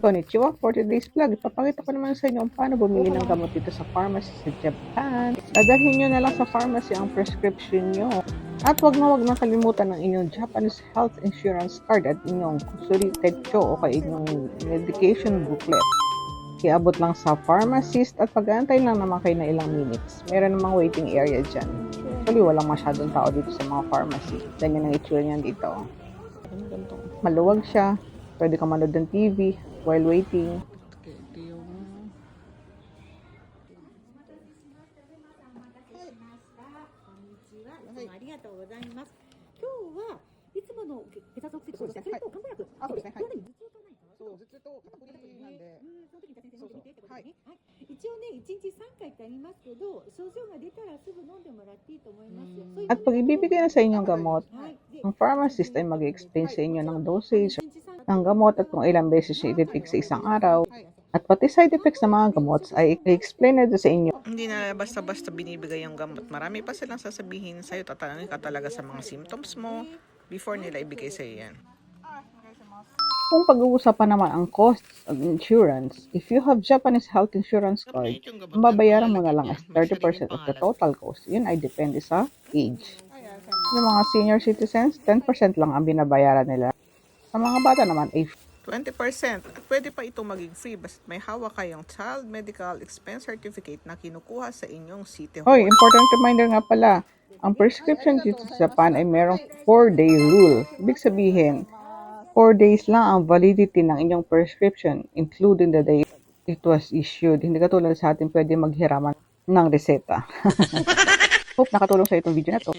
Konnichiwa, for today's vlog, ipapakita ko naman sa inyo kung paano bumili ng gamot dito sa pharmacy sa Japan. Dadalhin nyo na lang sa pharmacy ang prescription nyo. At wag na kalimutan ng inyong Japanese health insurance card at inyong kusuri techo o kay inyong medication booklet. Iabot lang sa pharmacist at pag-aantay lang naman kayo na ilang minutes. Meron namang waiting area dyan. Actually, walang masyadong tao dito sa mga pharmacy. Ganyan ang itsura niyan dito. Maluwag siya. Pwede ka manood ng TV while waiting. Ito yung... ありがとうございます。今日はいつもの血圧をつけてください。それと漢方薬。あ、そうですね。はい。頭痛とないか。そう、頭痛と肩こりなんで。その時に先生飲んでみてってことですね。はい。一応ね、1日3回ってありますけど、症状が出たらすぐ飲んでもらっていいと思いますよ。At pag ibibigay na sa inyong gamot, ang pharmacist ay mag-explain sa inyo ng dosage ng gamot at kung ilang beses siya ititik sa isang araw. At pati side effects ng mga gamot ay i-explain na sa inyo. Hindi na basta-basta binibigay yung gamot. Marami pa silang sasabihin sa'yo. Tatanungin ka talaga sa mga symptoms mo before nila ibigay sa'yo yan. Kung pag-uusapan naman ang costs of insurance, if you have Japanese health insurance card, ang babayaran mo na lang as 30% of the total cost. Yun ay depende sa age. Yung mga senior citizens, 10% lang ang binabayaran nila. Sa mga bata naman ay 20%. At pwede pa ito maging free basta may hawak kayong Child Medical Expense Certificate na kinukuha sa inyong city hall. Hoy, important reminder nga pala, ang prescription dito sa Japan ay merong 4-day rule. Ibig sabihin, 4 days lang ang validity ng inyong prescription, including the day it was issued. Hindi katulad sa atin pwede maghiraman ng reseta. Hope nakatulong sa itong video na to.